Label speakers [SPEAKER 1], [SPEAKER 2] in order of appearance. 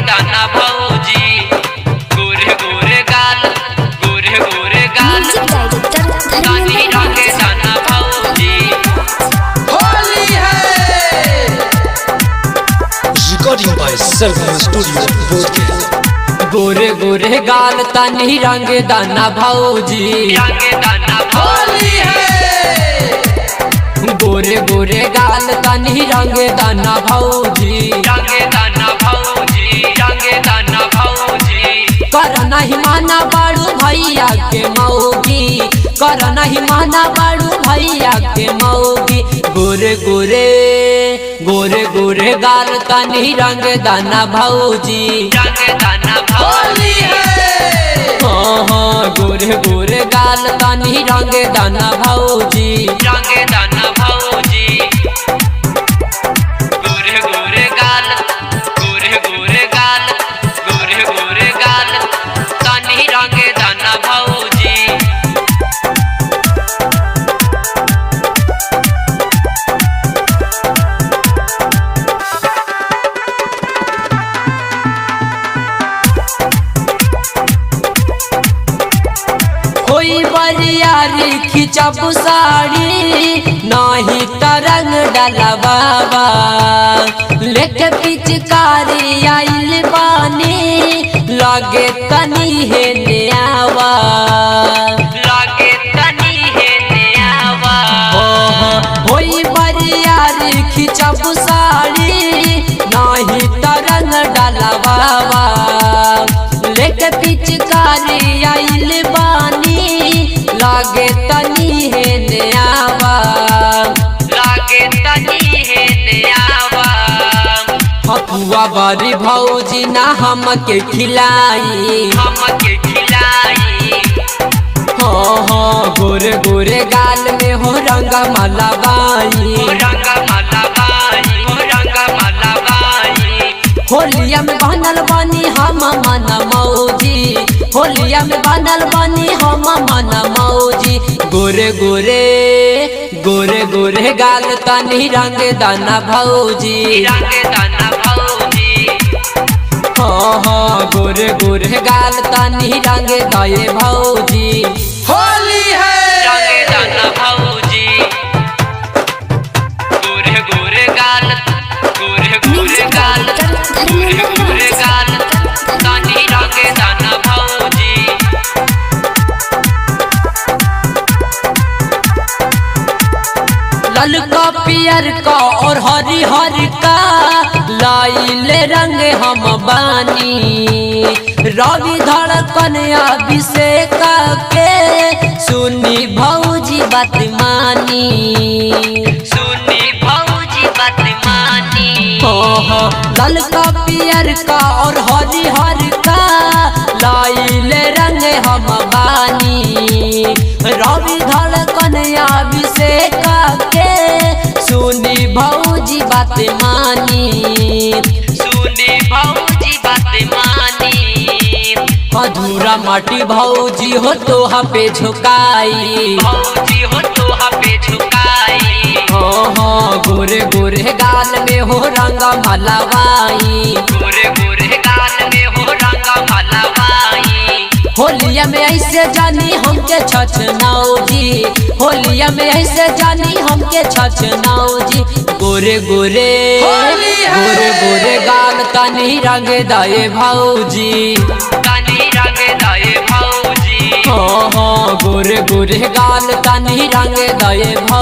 [SPEAKER 1] दाना भौजी गोरे गोरे गाल तनी रंगे दाना भौजी।
[SPEAKER 2] होली है
[SPEAKER 3] recording by Sargam studio Bodhgaya.
[SPEAKER 4] गोरे गोरे गाल तनी रंगे दाना भौजी
[SPEAKER 1] रंगे दाना
[SPEAKER 2] होली है
[SPEAKER 4] गोरे गोरे गाल तनी रंगे दाना भौजी
[SPEAKER 1] रंगे दाना भौजी रंगे दाना भौजी।
[SPEAKER 4] कर नहीं माना बाड़ू भैया के मौगी कर नहीं माना बाड़ू भैया के मौगी। गोरे गोरे गोरे गोरे गाल तनी रंगे दाना भौजी
[SPEAKER 1] रंगे दाना
[SPEAKER 2] होली है
[SPEAKER 4] हाँ हाँ गोरे गोरे गाल तनी रंगे दाना भौजी
[SPEAKER 1] रंगे दाना भौजी गोरे गोरे गाल तनी रंगे दाना भौजी।
[SPEAKER 4] कोई बरियारी खिंचब साड़ी नहीं तरंग डाला बाबा लेके पिचकारी आइल बानी लगे तनी है न्यावा
[SPEAKER 1] लागे तनी है न्यावा
[SPEAKER 4] होई बरियारी खिंचब साड़ी नहीं तरंग डाला बाबा लेके पिचकारी आइल बानी लागे तनी है न्यावा
[SPEAKER 1] लागे तनी है न्यावा।
[SPEAKER 4] हपुआ बारी भौजी ना हमके खिलाई
[SPEAKER 1] हमके खिलाई
[SPEAKER 4] हाँ हाँ गोरे गोरे गाल में हो रंगा माला बाई
[SPEAKER 1] रंगा माला बाई रंगा माला बाई।
[SPEAKER 4] होलिया में बनल बनी हम मन मौजी होलिया में बनल बनी हम मन मौजी। गोरे गोरे गोरे गोरे गाल तनी रंगे दाना भौजी
[SPEAKER 1] रंगे दाना भौजी
[SPEAKER 4] हाँ हाँ गोरे गोरे गाल तनी रंगे दये भौजी।
[SPEAKER 2] होली है
[SPEAKER 1] रंगे दाना भौजी गोरे गोरे गाल तनी रंगे दाना भौजी।
[SPEAKER 4] ललका पियर का और हरी हरी का लाइले रंग हम बानी रवि धड़कन अभिषेक के सुनी भौजी बात मानी
[SPEAKER 1] सुनी भौजी बात मानी
[SPEAKER 4] ललका पियर का और हरी हरी का लाइले रंग हम बानी रवि धड़कन अभिषेक के सुनी भौजी बात मानी
[SPEAKER 1] सुनी भौजी बात मानी।
[SPEAKER 4] अधूरा माटी भौजी हो तोहा पे झुकाई
[SPEAKER 1] भौजी हो तोहा पे झुकाई
[SPEAKER 4] हाँ हाँ गोरे गोरे गाल में हो रंगा मलवाई
[SPEAKER 1] गोरे गोरे गाल में हो रंगा मलवाई।
[SPEAKER 4] होलिया में ऐसे जानी हमके छछनौजी होलिया में ऐसे जानी हमके छछनौजी। गोरे गोरे
[SPEAKER 2] होली है।
[SPEAKER 4] गोरे गोरे गाल तनी रंग दये भौजी
[SPEAKER 1] तनी रंगे दये भौजी
[SPEAKER 4] हाँ हाँ गोरे गोरे गाल तनी रंग दये भौजी।